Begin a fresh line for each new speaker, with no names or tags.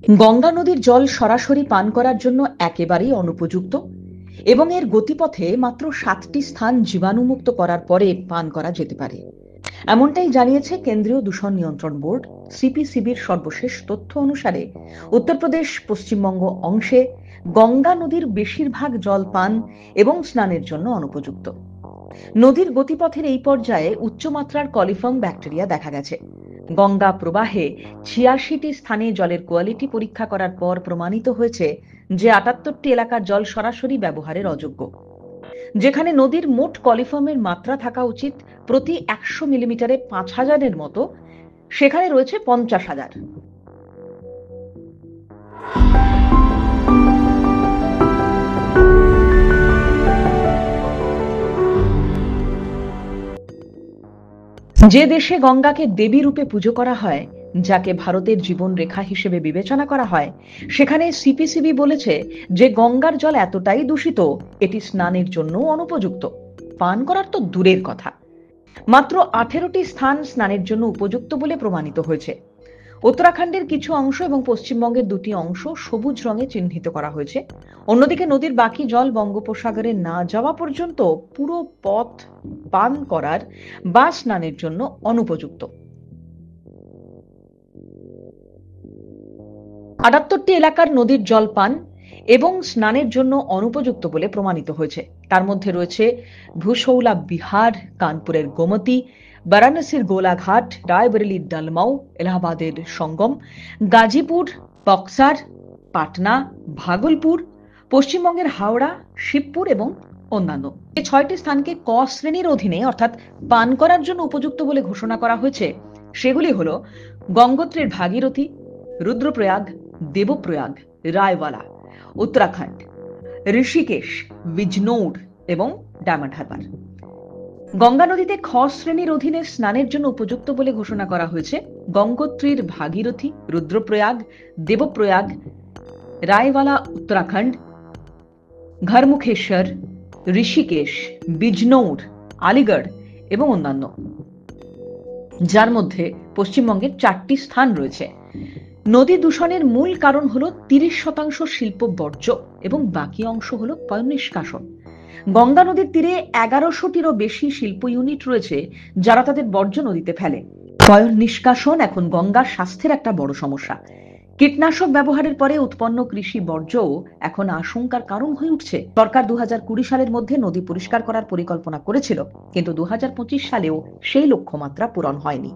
গঙ্গা নদীর জল সরাসরি পান করার জন্য একেবারেই অনুপযুক্ত এবং এর গতিপথে মাত্র 7টি স্থান জীবাণুমুক্ত করার পরে পান করা যেতে পারে, এমনটাই জানিয়েছে কেন্দ্রীয় দূষণ নিয়ন্ত্রণ বোর্ড সিপিসিবির সর্বশেষ তথ্য অনুসারে উত্তরপ্রদেশ পশ্চিমবঙ্গ অংশে গঙ্গা নদীর বেশিরভাগ জল পান এবং স্নানের জন্য অনুপযুক্ত। নদীর গতিপথের এই পর্যায়ে উচ্চমাত্রার কলিফর্ম ব্যাকটেরিয়া দেখা গেছে। গঙ্গা প্রবাহে ৮৬টি স্থানে জলের কোয়ালিটি পরীক্ষা করার পর প্রমাণিত হয়েছে যে ৭৮টি এলাকার জল সরাসরি ব্যবহারের অযোগ্য। যেখানে নদীর মোট কলিফর্মের মাত্রা থাকা উচিত প্রতি ১০০ মিলিমিটারে ৫,০০০-এর মতো, সেখানে রয়েছে ৫০,০০০। যে দেশে গঙ্গাকে দেবী রূপে পুজো করা হয়, যাকে ভারতের জীবন রেখা হিসেবে বিবেচনা করা হয়, সেখানে সিপিসিবি বলেছে যে গঙ্গার জল এতটাই দূষিত এটি স্নানের জন্য অনুপযুক্ত, পান করার তো দূরের কথা। মাত্র 18টি স্থান স্নানের জন্য উপযুক্ত বলে প্রমাণিত হয়েছে। উত্তরাখণ্ডের কিছু অংশ এবং পশ্চিমবঙ্গের 2টি অংশ সবুজ রঙে চিহ্নিত করা হয়েছে। অন্যদিকে নদীর বাকি জল বঙ্গোপসাগরে না যাওয়া পর্যন্ত পুরো পথ পান করার বা স্নানের জন্য অনুপযুক্ত। ৭৮টি এলাকার নদীর জল পান এবং স্নানের জন্য অনুপযুক্ত বলে প্রমাণিত হয়েছে। তার মধ্যে রয়েছে ভূশৌলা বিহার, কানপুরের গোমতী, বারাণসীর গোলাঘাট, রায়বরেলির ডালমাউ, এলাহাবাদের সঙ্গম, গাজীপুর, বক্সার, পাটনা, ভাগলপুর, পশ্চিমবঙ্গের হাওড়া, শিবপুর এবং অন্যান্য। এই 6টি স্থানকে ক শ্রেণীর অধীনে অর্থাৎ পান করার জন্য উপযুক্ত বলে ঘোষণা করা হয়েছে। সেগুলি হলো গঙ্গোত্রীর ভাগীরথী, রুদ্রপ্রয়াগ, দেবপ্রয়াগ, রায়ওয়ালা, উত্তরাখণ্ড, ঋষিকেশ, বিজনৌর এবং ডায়মন্ড হারবার। গঙ্গা নদীতে খ শ্রেণীর অধীনে স্নানের জন্য উপযুক্ত বলে ঘোষণা করা হয়েছে গঙ্গোত্রীর ভাগীরথী, রুদ্রপ্রয়াগ, দেবপ্রয়াগ, রায়ওয়ালা উত্তরাখণ্ড, ঘরমুখেশ্বর, ঋষিকেশ, বিজনৌর, আলিগড় এবং অন্যান্য, যার মধ্যে পশ্চিমবঙ্গের 4টি স্থান রয়েছে। নদী দূষণের মূল কারণ হলো 30% শিল্প বর্জ্য এবং বাকি অংশ হলো পয়ঃনিষ্কাশন। গঙ্গা নদীর তীরে 1100টিরও বেশি শিল্প ইউনিট রয়েছে যারা তাদের বর্জ্য নদীতে ফেলে। পয়ঃনিষ্কাশন এখন গঙ্গার স্বাস্থ্যের একটা বড় সমস্যা। কীটনাশক ব্যবহারের পরে উৎপন্ন কৃষি বর্জ্যও এখন আশঙ্কার কারণ হয়ে উঠছে। সরকার 2020 সালের মধ্যে নদী পরিষ্কার করার পরিকল্পনা করেছিল, কিন্তু 2025 সালেও সেই লক্ষ্যমাত্রা পূরণ হয়নি।